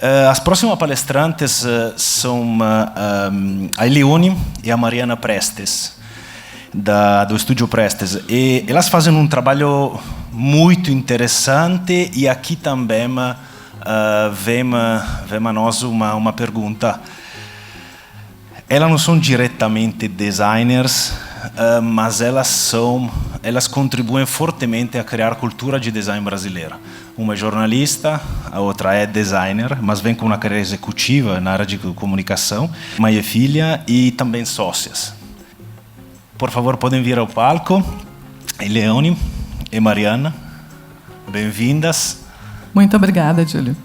As próximas palestrantes são a Eleone e a Mariana Prestes, do Estúdio Prestes. E elas fazem um trabalho muito interessante e aqui também vem a nós uma pergunta. Elas não são diretamente designers, mas elas contribuem fortemente a criar cultura de design brasileira. Uma é jornalista, a outra é designer, mas vem com uma carreira executiva na área de comunicação. Mãe e filha e também sócias. Por favor, podem vir ao palco. Eleone e Mariana, bem-vindas. Muito obrigada, Júlio.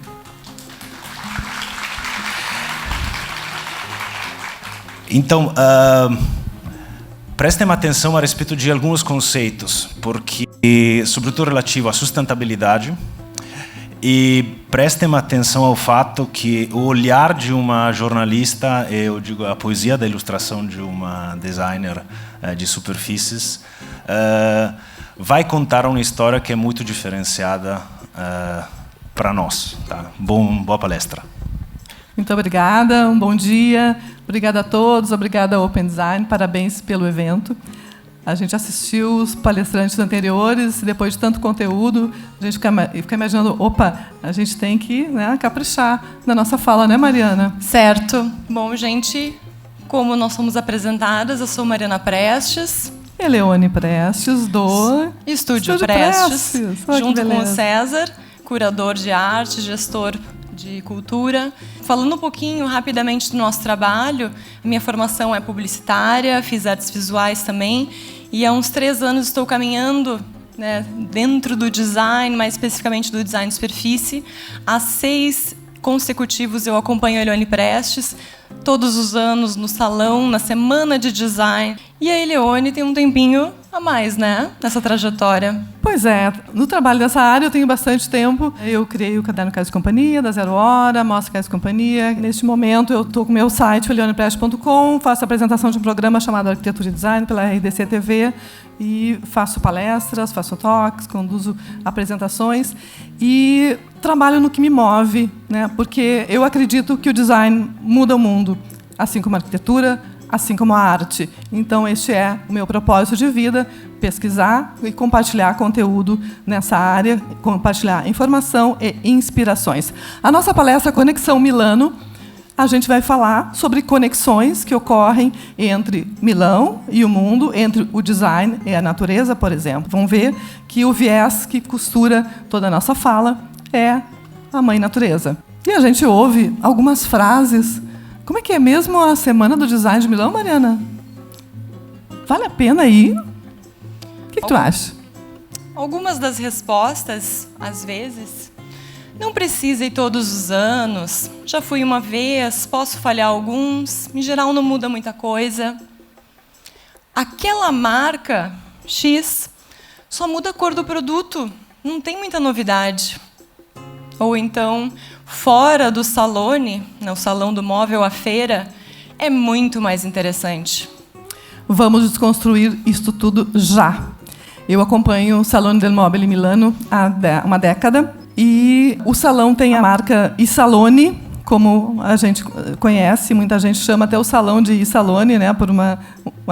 Então, prestem atenção a respeito de alguns conceitos, porque, sobretudo relativo à sustentabilidade, e prestem atenção ao fato que o olhar de uma jornalista, eu digo a poesia da ilustração de uma designer de superfícies, vai contar uma história que é muito diferenciada para nós. Tá? Boa palestra. Muito obrigada, um bom dia. Obrigada a todos, obrigada ao Open Design, parabéns pelo evento. A gente assistiu os palestrantes anteriores e depois de tanto conteúdo, a gente fica imaginando, opa, a gente tem que, né, caprichar na nossa fala, né, Mariana? Certo. Bom, gente, como nós somos apresentadas, eu sou Mariana Prestes. Eleone Prestes, do Estúdio Prestes, junto com o César, curador de arte, gestor de cultura. Falando um pouquinho rapidamente do nosso trabalho, a minha formação é publicitária, fiz artes visuais também, e há uns 3 anos estou caminhando, né, dentro do design, mais especificamente do design de superfície. Há 6 consecutivos eu acompanho a Eleone Prestes, todos os anos no salão, na semana de design. E a Eleone tem um tempinho a mais, né, nessa trajetória. Pois é, no trabalho dessa área eu tenho bastante tempo. Eu criei o Caderno Casa de Companhia, da Zero Hora, Mostra Casa de Companhia. Neste momento eu estou com o meu site, eleoneprestes.com, faço a apresentação de um programa chamado Arquitetura e Design pela RDC TV e faço palestras, faço talks, conduzo apresentações e trabalho no que me move, né, porque eu acredito que o design muda o mundo, assim como a arquitetura, assim como a arte. Então, este é o meu propósito de vida, pesquisar e compartilhar conteúdo nessa área, compartilhar informação e inspirações. A nossa palestra Conexão Milano, a gente vai falar sobre conexões que ocorrem entre Milão e o mundo, entre o design e a natureza, por exemplo. Vão ver que o viés que costura toda a nossa fala é a Mãe Natureza. E a gente ouve algumas frases. Como é que é mesmo a Semana do Design de Milão, Mariana? Vale a pena ir? O que tu acha? Algumas das respostas, às vezes, não precisa ir todos os anos. Já fui uma vez, posso falhar alguns. Em geral, não muda muita coisa. Aquela marca X só muda a cor do produto. Não tem muita novidade. Ou então, fora do salone, no salão do móvel, a feira, é muito mais interessante. Vamos desconstruir isto tudo já. Eu acompanho o Salone del Mobile em Milano há uma década e o salão tem a marca Isalone, como a gente conhece, muita gente chama até o salão de Isalone, né, por uma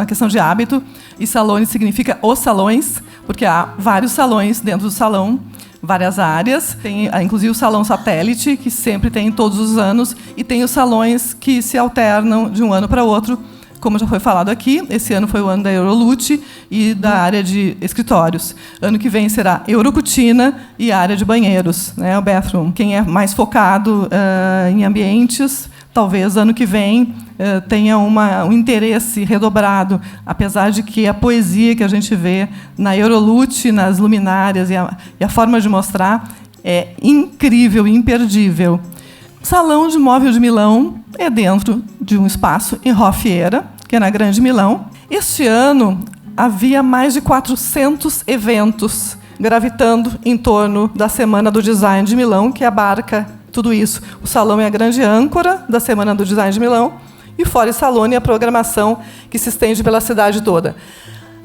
questão de hábito. Isalone significa os salões, porque há vários salões dentro do salão, várias áreas. Tem, inclusive, o salão satélite, que sempre tem todos os anos, e tem os salões que se alternam de um ano para outro, como já foi falado aqui. Esse ano foi o ano da Eurolute e da área de escritórios. Ano que vem será Eurocutina e a área de banheiros, né, o bathroom. Quem é mais focado em ambientes, talvez ano que vem tenha um interesse redobrado, apesar de que a poesia que a gente vê na Eurolute, nas luminárias e a forma de mostrar é incrível, imperdível. Salão de Móvel de Milão é dentro de um espaço em Roffiera, que é na Grande Milão. Este ano havia mais de 400 eventos gravitando em torno da Semana do Design de Milão, que abarca tudo isso. O salão é a grande âncora da Semana do Design de Milão, e fora o salão, a programação que se estende pela cidade toda.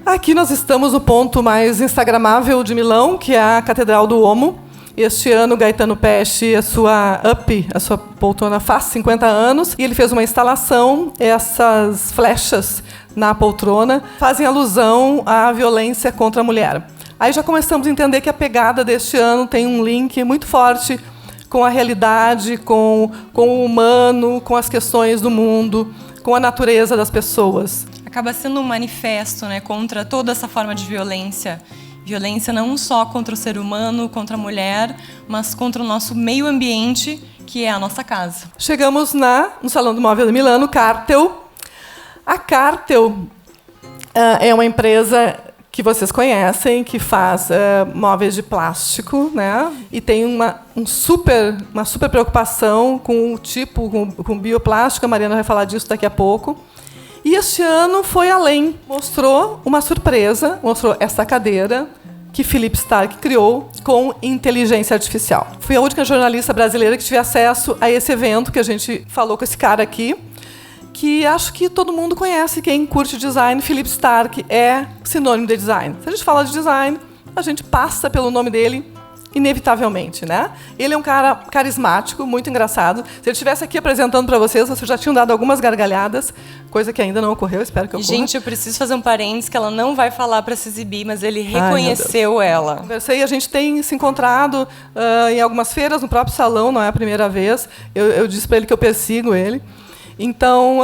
Aqui nós estamos no ponto mais instagramável de Milão, que é a Catedral do Uomo, Este ano, Gaetano Pesce, a sua poltrona faz 50 anos, e ele fez uma instalação. Essas flechas na poltrona fazem alusão à violência contra a mulher. Aí já começamos a entender que a pegada deste ano tem um link muito forte com a realidade, com o humano, com as questões do mundo, com a natureza das pessoas. Acaba sendo um manifesto, né, contra toda essa forma de violência. Violência não só contra o ser humano, contra a mulher, mas contra o nosso meio ambiente, que é a nossa casa. Chegamos no Salão do Móvel de Milano, Cartel. A Cartel é uma empresa que vocês conhecem, que faz móveis de plástico, né? E tem uma super preocupação com o tipo, com bioplástico. A Mariana vai falar disso daqui a pouco. E este ano foi além, mostrou uma surpresa, mostrou essa cadeira que Philippe Starck criou com inteligência artificial. Fui a única jornalista brasileira que tive acesso a esse evento, que a gente falou com esse cara aqui, que acho que todo mundo conhece, quem curte design. Philippe Starck é sinônimo de design. Se a gente fala de design, a gente passa pelo nome dele inevitavelmente, né? Ele é um cara carismático, muito engraçado. Se ele estivesse aqui apresentando para vocês já tinham dado algumas gargalhadas, coisa que ainda não ocorreu, espero que ocorra. Gente, eu preciso fazer um parênteses, que ela não vai falar para se exibir, mas ele reconheceu ela. Conversei, a gente tem se encontrado em algumas feiras, no próprio salão, não é a primeira vez. Eu disse para ele que eu persigo ele. Então,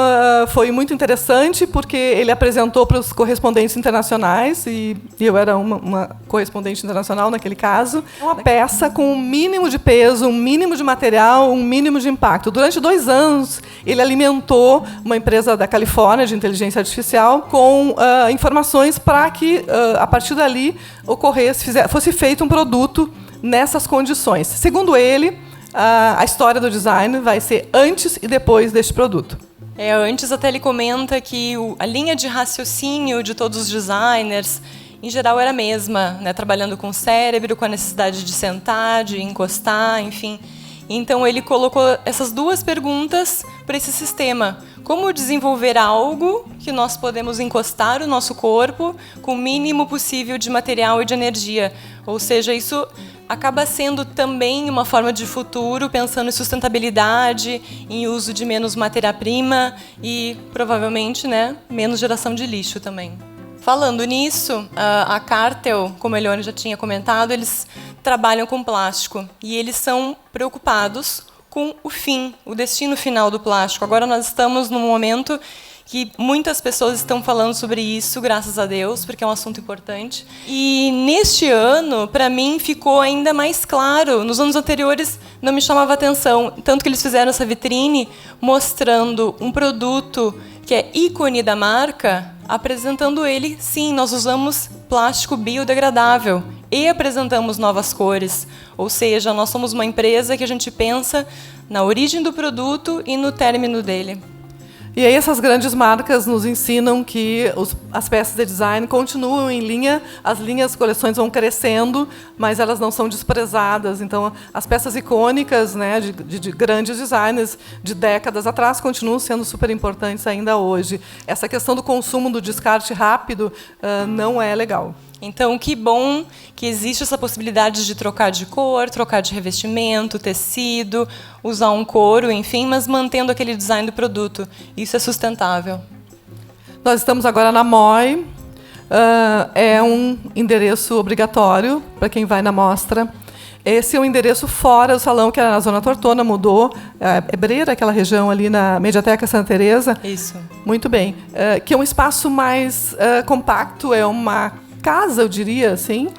foi muito interessante, porque ele apresentou para os correspondentes internacionais, e eu era uma correspondente internacional naquele caso, uma peça com um mínimo de peso, um mínimo de material, um mínimo de impacto. Durante 2 anos, ele alimentou uma empresa da Califórnia de inteligência artificial com informações para que, a partir dali, fosse feito um produto nessas condições. Segundo ele, a história do design vai ser antes e depois deste produto. Antes até ele comenta que a linha de raciocínio de todos os designers, em geral, era a mesma, né? Trabalhando com o cérebro, com a necessidade de sentar, de encostar, enfim. Então ele colocou essas 2 perguntas para esse sistema. Como desenvolver algo que nós podemos encostar o nosso corpo com o mínimo possível de material e de energia? Ou seja, isso acaba sendo também uma forma de futuro, pensando em sustentabilidade, em uso de menos matéria-prima e, provavelmente, né, menos geração de lixo também. Falando nisso, a Cartel, como a Elione já tinha comentado, eles trabalham com plástico e eles são preocupados com o destino final do plástico. Agora nós estamos num momento que muitas pessoas estão falando sobre isso, graças a Deus, porque é um assunto importante. E neste ano, para mim, ficou ainda mais claro. Nos anos anteriores não me chamava atenção, tanto que eles fizeram essa vitrine mostrando um produto que é ícone da marca, apresentando ele, sim, nós usamos plástico biodegradável e apresentamos novas cores. Ou seja, nós somos uma empresa que a gente pensa na origem do produto e no término dele. E aí essas grandes marcas nos ensinam que as peças de design continuam em linha, as coleções vão crescendo, mas elas não são desprezadas. Então, as peças icônicas, né, de grandes designers de décadas atrás continuam sendo super importantes ainda hoje. Essa questão do consumo, do descarte rápido, não é legal. Então, que bom que existe essa possibilidade de trocar de cor, trocar de revestimento, tecido, usar um couro, enfim, mas mantendo aquele design do produto. Isso é sustentável. Nós estamos agora na MOI. É um endereço obrigatório para quem vai na mostra. Esse é um endereço fora do salão, que era na Zona Tortona, mudou. É Breira, aquela região ali na Mediateca Santa Teresa. Isso. Muito bem. Que é um espaço mais compacto, é uma casa, eu diria, assim,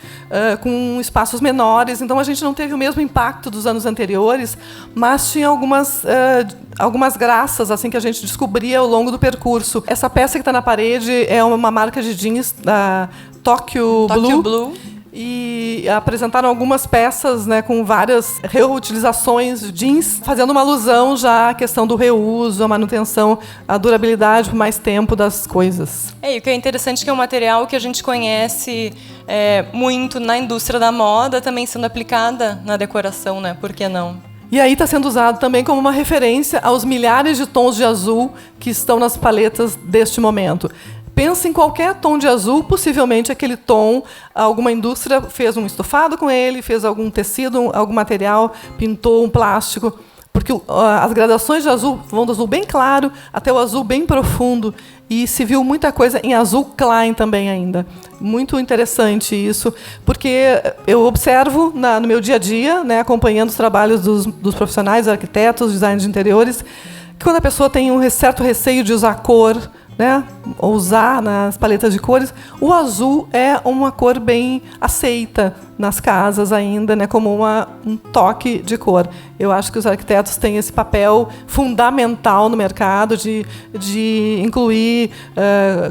com espaços menores. Então, a gente não teve o mesmo impacto dos anos anteriores, mas tinha algumas graças assim que a gente descobria ao longo do percurso. Essa peça que está na parede é uma marca de jeans da Tokyo Blue. E apresentaram algumas peças, né, com várias reutilizações de jeans, fazendo uma alusão já à questão do reuso, a manutenção, a durabilidade por mais tempo das coisas. E o que é interessante é que é um material que a gente conhece muito na indústria da moda, também sendo aplicada na decoração, né? Por que não? E aí está sendo usado também como uma referência aos milhares de tons de azul que estão nas paletas deste momento. Pensa em qualquer tom de azul, possivelmente aquele tom, alguma indústria fez um estofado com ele, fez algum tecido, algum material, pintou um plástico. Porque as gradações de azul vão do azul bem claro até o azul bem profundo. E se viu muita coisa em azul Klein também ainda. Muito interessante isso, porque eu observo no meu dia a dia, né, acompanhando os trabalhos dos profissionais, arquitetos, designers de interiores, que quando a pessoa tem um certo receio de usar cor, né, ou usar nas paletas de cores, o azul é uma cor bem aceita nas casas ainda, né, como um toque de cor. Eu acho que os arquitetos têm esse papel fundamental no mercado de incluir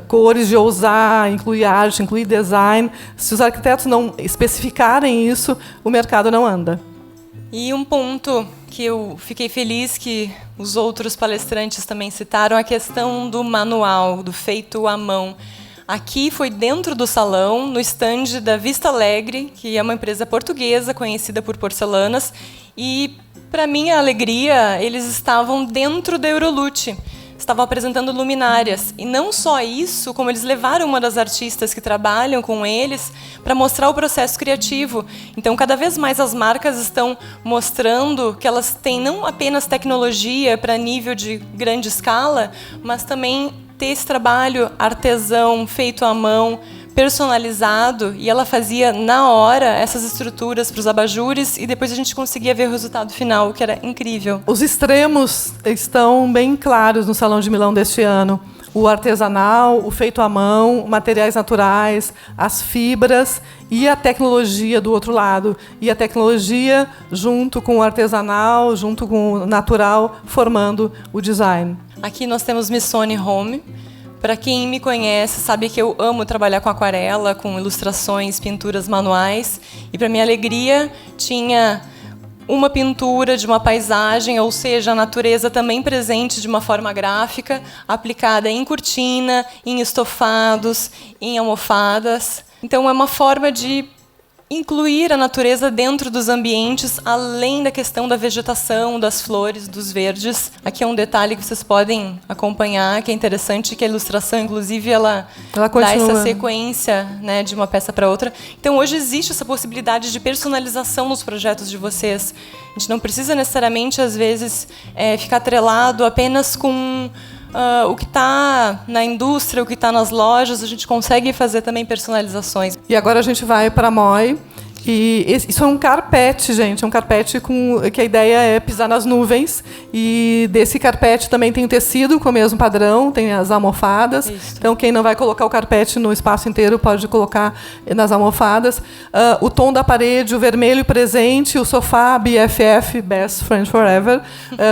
cores, de ousar, incluir arte, incluir design. Se os arquitetos não especificarem isso, o mercado não anda. E um ponto que eu fiquei feliz que os outros palestrantes também citaram, a questão do manual, do feito à mão. Aqui foi dentro do salão, no estande da Vista Alegre, que é uma empresa portuguesa conhecida por porcelanas, e, para minha alegria, eles estavam dentro da Eurolute. Estavam apresentando luminárias. E não só isso, como eles levaram uma das artistas que trabalham com eles para mostrar o processo criativo. Então, cada vez mais as marcas estão mostrando que elas têm não apenas tecnologia para nível de grande escala, mas também ter esse trabalho artesão, feito à mão, personalizado, e ela fazia na hora essas estruturas para os abajures e depois a gente conseguia ver o resultado final, que era incrível. Os extremos estão bem claros no Salão de Milão deste ano. O artesanal, o feito à mão, materiais naturais, as fibras e a tecnologia do outro lado. E a tecnologia junto com o artesanal, junto com o natural, formando o design. Aqui nós temos Missoni Home. Para quem me conhece, sabe que eu amo trabalhar com aquarela, com ilustrações, pinturas manuais. E, para minha alegria, tinha uma pintura de uma paisagem, ou seja, a natureza também presente de uma forma gráfica, aplicada em cortina, em estofados, em almofadas. Então, é uma forma de incluir a natureza dentro dos ambientes, além da questão da vegetação, das flores, dos verdes. Aqui é um detalhe que vocês podem acompanhar, que é interessante, que a ilustração, inclusive, ela dá essa sequência, né, de uma peça para outra. Então, hoje existe essa possibilidade de personalização nos projetos de vocês. A gente não precisa necessariamente, às vezes, ficar atrelado apenas com o que está na indústria, o que está nas lojas. A gente consegue fazer também personalizações. E agora a gente vai para a MOI. E isso é um carpete, gente. É um carpete que a ideia é pisar nas nuvens. E desse carpete também tem o tecido com o mesmo padrão, tem as almofadas. Isso. Então, quem não vai colocar o carpete no espaço inteiro pode colocar nas almofadas. O tom da parede, o vermelho presente, o sofá BFF, Best Friend Forever,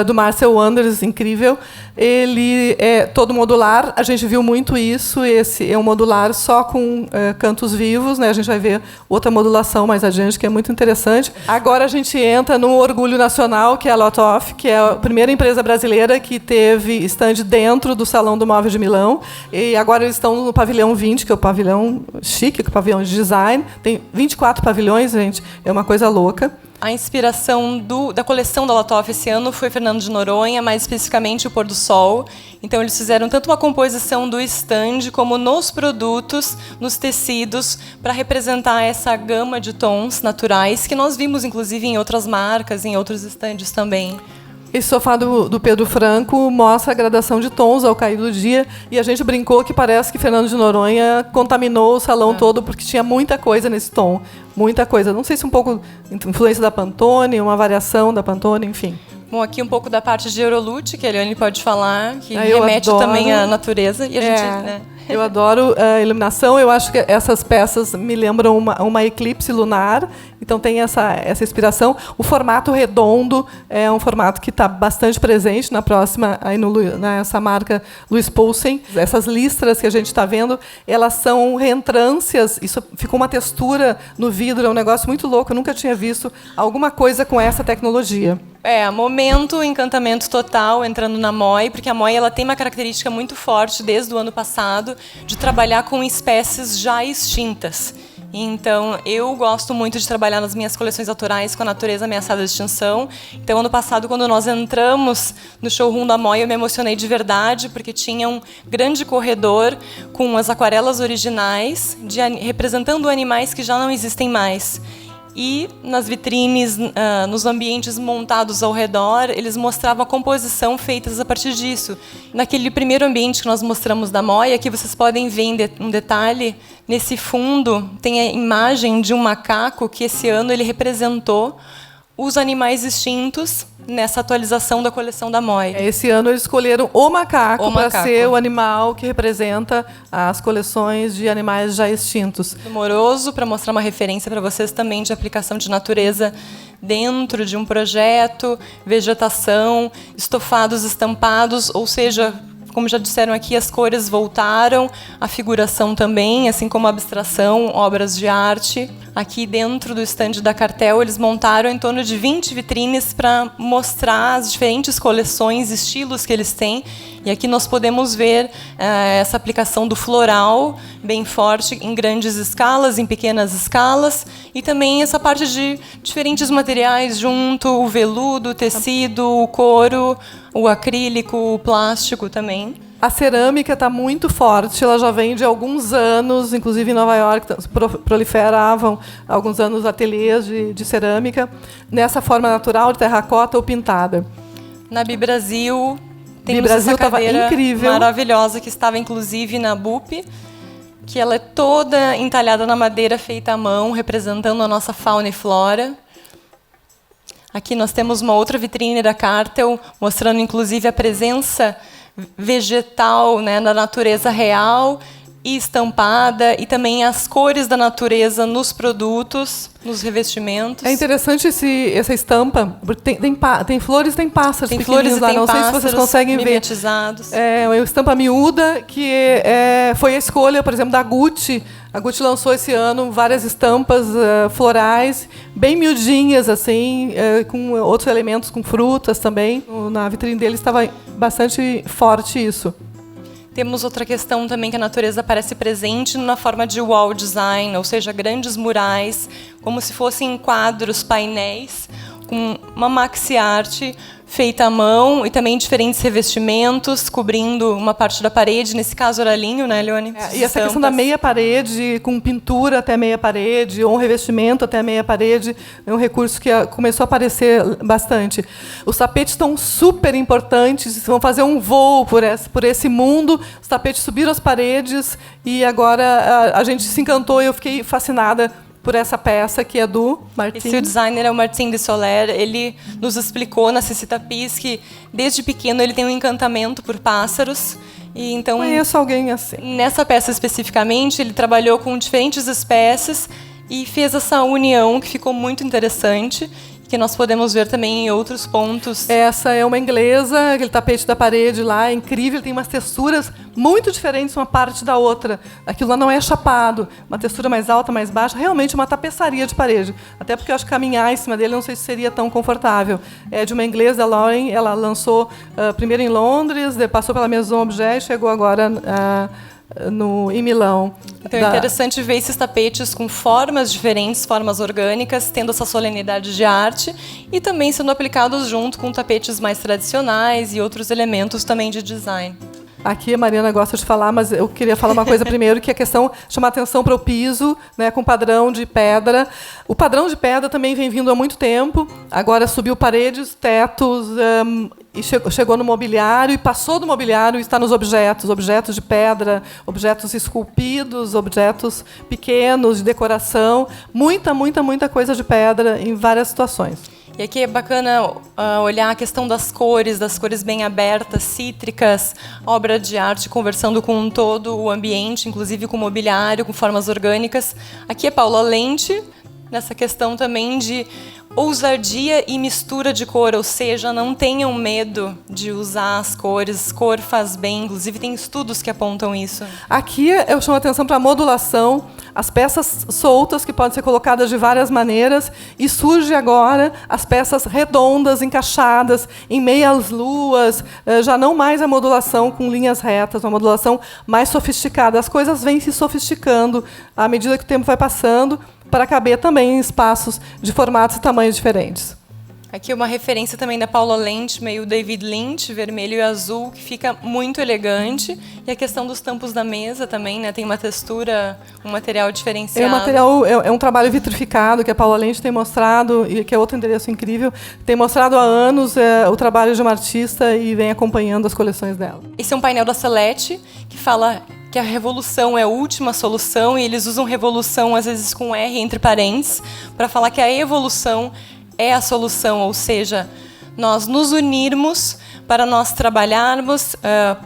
do Marcel Wanders, incrível. Ele é todo modular, a gente viu muito isso. Esse é um modular só com cantos vivos, né? A gente vai ver outra modulação mais adiante, que é muito interessante. Agora a gente entra no orgulho nacional, que é a Lotoff, que é a primeira empresa brasileira que teve stand dentro do Salão do Móvel de Milão. E agora eles estão no pavilhão 20, que é o pavilhão chique, que é o pavilhão de design. Tem 24 pavilhões, gente, é uma coisa louca. A inspiração da coleção da Lotoff esse ano foi Fernando de Noronha, mais especificamente o pôr do sol. Então, eles fizeram tanto uma composição do stand, como nos produtos, nos tecidos, para representar essa gama de tons naturais, que nós vimos, inclusive, em outras marcas, em outros stands também. Esse sofá do Pedro Franco mostra a gradação de tons ao cair do dia, e a gente brincou que parece que Fernando de Noronha contaminou o salão todo, porque tinha muita coisa nesse tom, muita coisa. Não sei se um pouco influência da Pantone, uma variação da Pantone, enfim. Bom, aqui um pouco da parte de Eurolute, que a Eliane pode falar, que remete também à natureza. E a gente, né? Eu adoro a iluminação. Eu acho que essas peças me lembram uma eclipse lunar. Então tem essa inspiração. O formato redondo é um formato que está bastante presente na próxima, aí nessa marca Louis Poulsen. Essas listras que a gente está vendo, elas são reentrâncias. Isso ficou uma textura no vidro, é um negócio muito louco. Eu nunca tinha visto alguma coisa com essa tecnologia. Momento, encantamento total entrando na MOI, porque a MOI ela tem uma característica muito forte desde o ano passado de trabalhar com espécies já extintas. Então, eu gosto muito de trabalhar nas minhas coleções autorais com a natureza ameaçada de extinção. Então, ano passado, quando nós entramos no showroom da Moi, eu me emocionei de verdade, porque tinha um grande corredor com as aquarelas originais, representando animais que já não existem mais. E nas vitrines, nos ambientes montados ao redor, eles mostravam a composição feitas a partir disso. Naquele primeiro ambiente que nós mostramos da Moi, aqui vocês podem ver um detalhe, nesse fundo tem a imagem de um macaco que esse ano ele representou os animais extintos nessa atualização da coleção da Moi. Esse ano eles escolheram o macaco para ser o animal que representa as coleções de animais já extintos. Amoroso, para mostrar uma referência para vocês também de aplicação de natureza dentro de um projeto, vegetação, estofados estampados, ou seja, como já disseram aqui, as cores voltaram, a figuração também, assim como a abstração, obras de arte. Aqui dentro do estande da Cartel, eles montaram em torno de 20 vitrines para mostrar as diferentes coleções, estilos que eles têm. E aqui nós podemos ver essa aplicação do floral, bem forte, em grandes escalas, em pequenas escalas. E também essa parte de diferentes materiais junto, o veludo, o tecido, o couro, o acrílico, o plástico também. A cerâmica está muito forte, ela já vem de alguns anos, inclusive em Nova York proliferavam há alguns anos ateliês de cerâmica, nessa forma natural de terracota ou pintada. Na Bibrasil, temos Bibrasil essa cadeira incrível, maravilhosa, que estava inclusive na BUP, que ela é toda entalhada na madeira, feita à mão, representando a nossa fauna e flora. Aqui nós temos uma outra vitrine da Cartel, mostrando inclusive a presença vegetal, né, da natureza real e estampada, e também as cores da natureza nos produtos, nos revestimentos. É interessante essa estampa, porque tem flores, tem pássaros tem pequeninos flores lá, e tem não sei se vocês conseguem ver. mimetizados. É uma estampa miúda, que foi a escolha, por exemplo, da Gucci. A Gucci lançou esse ano várias estampas florais, bem miudinhas, assim, com outros elementos, com frutas também. Na vitrine deles estava bastante forte isso. Temos outra questão também, que a natureza aparece presente na forma de wall design, ou seja, grandes murais, como se fossem quadros, painéis, com uma maxi-arte feita à mão, e também diferentes revestimentos, cobrindo uma parte da parede, nesse caso era linho, né, Leone? E essa questão da meia parede, com pintura até meia parede, ou um revestimento até meia parede, é um recurso que começou a aparecer bastante. Os tapetes estão super importantes, vão fazer um voo por esse mundo, os tapetes subiram as paredes, e agora a gente se encantou, e eu fiquei fascinada por essa peça, que é do Martin. Esse designer é o Martin de Soler. Ele nos explicou na Ceci Tapis que, desde pequeno, ele tem um encantamento por pássaros. E então, conheço alguém assim. Nessa peça especificamente, ele trabalhou com diferentes espécies e fez essa união que ficou muito interessante, que nós podemos ver também em outros pontos. Essa é uma inglesa, aquele tapete da parede lá, é incrível, tem umas texturas muito diferentes uma parte da outra. Aquilo lá não é chapado, uma textura mais alta, mais baixa, realmente uma tapeçaria de parede. Até porque eu acho que caminhar em cima dele não sei se seria tão confortável. É de uma inglesa, a Lauren, ela lançou primeiro em Londres, passou pela Maison Objet e chegou agora em Milão. Então é interessante ver esses tapetes com formas diferentes, formas orgânicas, tendo essa solenidade de arte, e também sendo aplicados junto com tapetes mais tradicionais e outros elementos também de design. Aqui a Mariana gosta de falar, mas eu queria falar uma coisa primeiro, que é a questão, chamar atenção para o piso, né, com padrão de pedra. O padrão de pedra também vem vindo há muito tempo, agora subiu paredes, tetos, e chegou no mobiliário, e passou do mobiliário e está nos objetos de pedra, objetos esculpidos, objetos pequenos, de decoração, muita coisa de pedra em várias situações. E aqui é bacana olhar a questão das cores bem abertas, cítricas, obra de arte conversando com todo o ambiente, inclusive com mobiliário, com formas orgânicas. Aqui é Paula Lente, nessa questão também de ousadia e mistura de cor, ou seja, não tenham medo de usar as cores, cor faz bem, inclusive tem estudos que apontam isso. Aqui eu chamo a atenção para a modulação, as peças soltas que podem ser colocadas de várias maneiras, e surge agora as peças redondas, encaixadas, em meias luas, já não mais a modulação com linhas retas, uma modulação mais sofisticada. As coisas vêm se sofisticando à medida que o tempo vai passando, para caber também em espaços de formatos e tamanhos diferentes. Aqui uma referência também da Paula Lynch, meio David Lynch, vermelho e azul, que fica muito elegante. E a questão dos tampos da mesa também, né? Tem uma textura, um material diferenciado. É um trabalho vitrificado que a Paula Lynch tem mostrado, e que é outro endereço incrível. Tem mostrado há anos o trabalho de uma artista e vem acompanhando as coleções dela. Esse é um painel da Celeste, que fala que a revolução é a última solução, e eles usam revolução, às vezes, com R entre parênteses, para falar que a evolução é a solução, ou seja, nós nos unirmos para nós trabalharmos,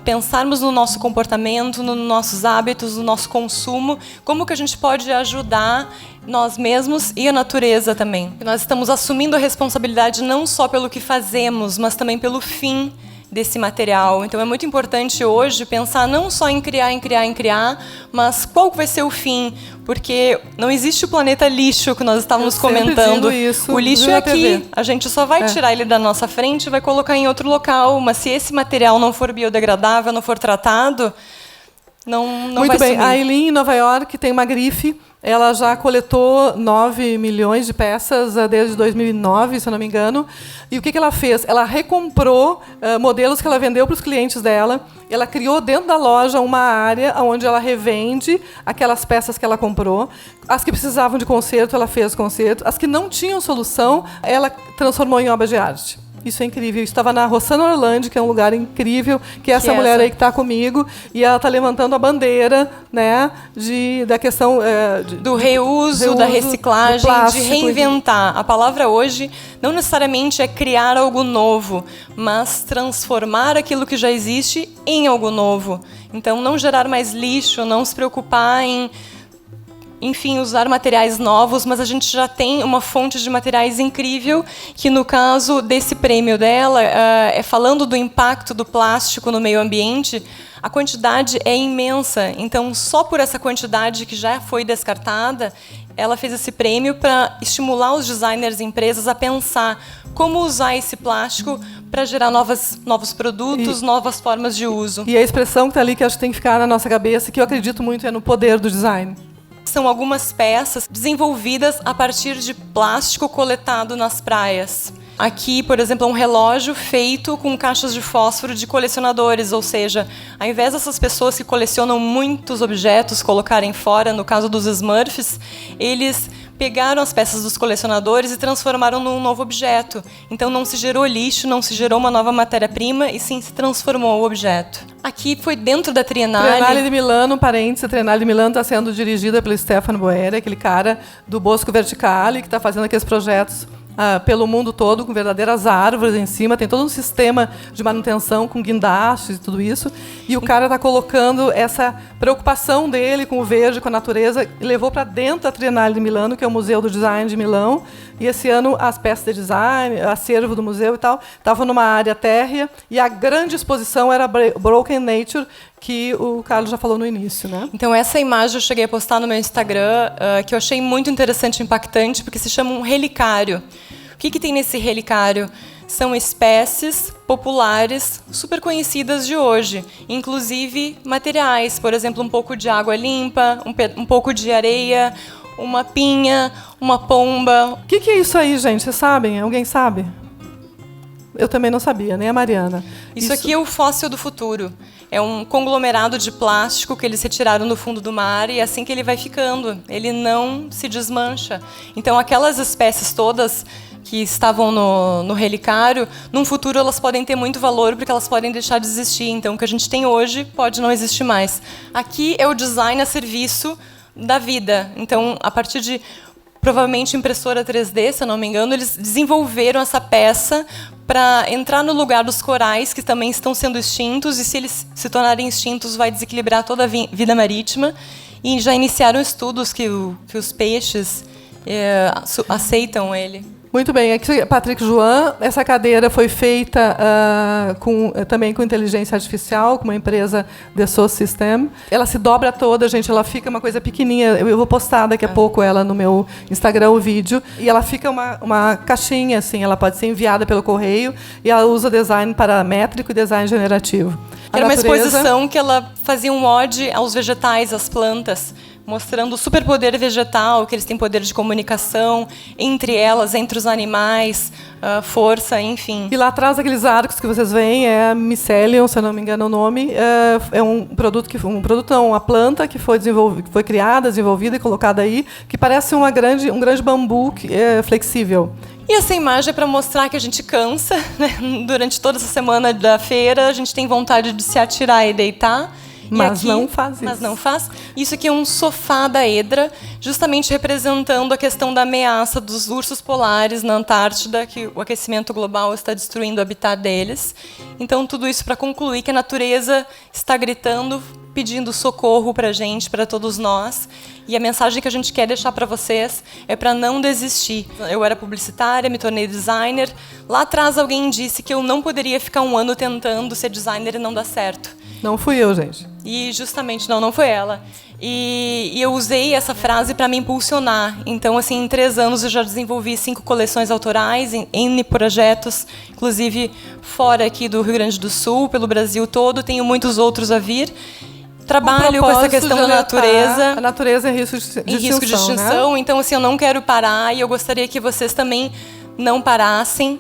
pensarmos no nosso comportamento, nos nossos hábitos, no nosso consumo, como que a gente pode ajudar nós mesmos e a natureza também. Nós estamos assumindo a responsabilidade não só pelo que fazemos, mas também pelo fim desse material. Então é muito importante hoje pensar não só em criar, mas qual vai ser o fim, porque não existe o planeta lixo que nós estávamos comentando. O lixo é aqui, a gente só vai tirar ele da nossa frente e vai colocar em outro local, mas se esse material não for biodegradável, não for tratado, não muito vai bem. sumir. A Eileen, em Nova York, tem uma grife. Ela já coletou 9 milhões de peças desde 2009, se eu não me engano. E o que ela fez? Ela recomprou modelos que ela vendeu para os clientes dela. Ela criou dentro da loja uma área onde ela revende aquelas peças que ela comprou. As que precisavam de conserto, ela fez conserto. As que não tinham solução, ela transformou em obra de arte. Isso é incrível. Eu estava na Rossana Orlandi, que é um lugar incrível, que é essa mulher aí que está comigo, e ela está levantando a bandeira, né, da questão do reuso, da reciclagem, de reinventar. A palavra hoje não necessariamente é criar algo novo, mas transformar aquilo que já existe em algo novo. Então, não gerar mais lixo, não se preocupar em enfim, usar materiais novos, mas a gente já tem uma fonte de materiais incrível, que no caso desse prêmio dela, falando do impacto do plástico no meio ambiente, a quantidade é imensa. Então, só por essa quantidade que já foi descartada, ela fez esse prêmio para estimular os designers e empresas a pensar como usar esse plástico para gerar novos produtos, novas formas de uso. E a expressão que está ali, que acho que tem que ficar na nossa cabeça, que eu acredito muito, é no poder do design. São algumas peças desenvolvidas a partir de plástico coletado nas praias. Aqui, por exemplo, é um relógio feito com caixas de fósforo de colecionadores, ou seja, ao invés dessas pessoas que colecionam muitos objetos colocarem fora, no caso dos Smurfs, eles pegaram as peças dos colecionadores e transformaram num novo objeto. Então não se gerou lixo, não se gerou uma nova matéria-prima, e sim se transformou o objeto. Aqui foi dentro da Triennale. Triennale de Milano, parênteses, a Triennale de Milano está sendo dirigida pelo Stefano Boeri, aquele cara do Bosco Verticale, que está fazendo aqueles projetos pelo mundo todo, com verdadeiras árvores em cima, tem todo um sistema de manutenção com guindastes e tudo isso, e o cara está colocando essa preocupação dele com o verde, com a natureza, e levou para dentro da Triennale de Milano, que é o Museu do Design de Milão, e esse ano as peças de design, acervo do museu e tal, estavam numa área térrea, e a grande exposição era Broken Nature, que o Carlos já falou no início, né? Então, essa imagem eu cheguei a postar no meu Instagram, que eu achei muito interessante e impactante, porque se chama um relicário. O que tem nesse relicário? São espécies populares super conhecidas de hoje, inclusive materiais, por exemplo, um pouco de água limpa, um pouco de areia, uma pinha, uma pomba. O que é isso aí, gente? Vocês sabem? Alguém sabe? Eu também não sabia, nem a Mariana. Isso aqui é o fóssil do futuro. É um conglomerado de plástico que eles retiraram do fundo do mar, e é assim que ele vai ficando. Ele não se desmancha. Então, aquelas espécies todas que estavam no relicário, num futuro elas podem ter muito valor, porque elas podem deixar de existir. Então, o que a gente tem hoje pode não existir mais. Aqui é o design a serviço da vida. Então, a partir de, provavelmente, impressora 3D, se eu não me engano, eles desenvolveram essa peça para entrar no lugar dos corais, que também estão sendo extintos, e se eles se tornarem extintos, vai desequilibrar toda a vida marítima. E já iniciaram estudos que os peixes aceitam ele. Muito bem. Aqui, Patrick Juan, essa cadeira foi feita também com inteligência artificial, com uma empresa Dassault Systèmes. Ela se dobra toda, gente, ela fica uma coisa pequenininha. Eu vou postar daqui a pouco ela no meu Instagram, o vídeo. E ela fica uma caixinha, assim, ela pode ser enviada pelo correio, e ela usa design paramétrico e design generativo. Era uma exposição que ela fazia um ode aos vegetais, às plantas, mostrando o superpoder vegetal, que eles têm poder de comunicação entre elas, entre os animais, força, enfim. E lá atrás, aqueles arcos que vocês veem, é a Mycelium, se eu não me engano o nome, é uma planta que foi criada, desenvolvida e colocada aí, que parece um grande bambu flexível. E essa imagem é para mostrar que a gente cansa, né? Durante toda essa semana da feira, a gente tem vontade de se atirar e deitar. Mas não faz isso. Mas não faz. Isso aqui é um sofá da Edra, justamente representando a questão da ameaça dos ursos polares na Antártida, que o aquecimento global está destruindo o habitat deles. Então, tudo isso para concluir que a natureza está gritando, pedindo socorro para a gente, para todos nós. E a mensagem que a gente quer deixar para vocês é para não desistir. Eu era publicitária, me tornei designer. Lá atrás alguém disse que eu não poderia ficar um ano tentando ser designer e não dar certo. Não fui eu, gente. E justamente, não foi ela. E eu usei essa frase para me impulsionar. Então, assim, em 3 anos eu já desenvolvi 5 coleções autorais, N projetos, inclusive fora aqui do Rio Grande do Sul, pelo Brasil todo. Tenho muitos outros a vir. Trabalho com essa questão da natureza. A natureza em risco de extinção, né? Então, assim, eu não quero parar e eu gostaria que vocês também não parassem.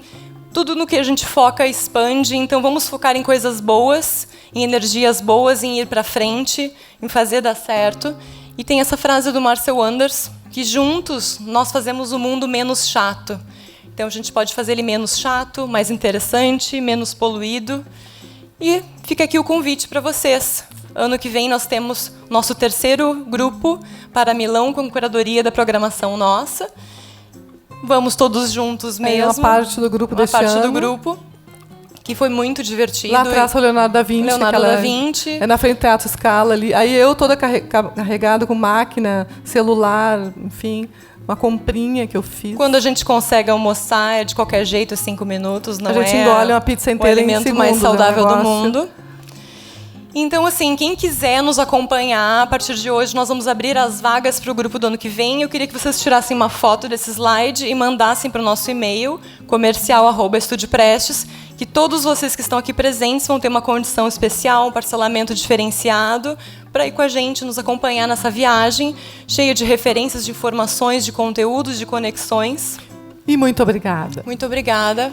Tudo no que a gente foca expande, então vamos focar em coisas boas, em energias boas, em ir para frente, em fazer dar certo. E tem essa frase do Marcel Anders, que juntos nós fazemos o mundo menos chato. Então a gente pode fazer ele menos chato, mais interessante, menos poluído. E fica aqui o convite para vocês. Ano que vem nós temos nosso 3º grupo para Milão, com curadoria da programação nossa. Vamos todos juntos mesmo. É uma parte do grupo deste ano. Uma parte do grupo, que foi muito divertido. Lá atrás o Leonardo da Vinci. Leonardo da Vinci. É na frente do Teatro Scala ali. Aí eu toda carregada com máquina, celular, enfim, uma comprinha que eu fiz. Quando a gente consegue almoçar, é de qualquer jeito, 5 minutos, não é? A gente engole uma pizza inteira em segundos. O alimento mais saudável do mundo. Então, assim, quem quiser nos acompanhar, a partir de hoje nós vamos abrir as vagas para o grupo do ano que vem. Eu queria que vocês tirassem uma foto desse slide e mandassem para o nosso e-mail, comercial@estudioprestes, que todos vocês que estão aqui presentes vão ter uma condição especial, um parcelamento diferenciado, para ir com a gente, nos acompanhar nessa viagem, cheia de referências, de informações, de conteúdos, de conexões. E muito obrigada. Muito obrigada.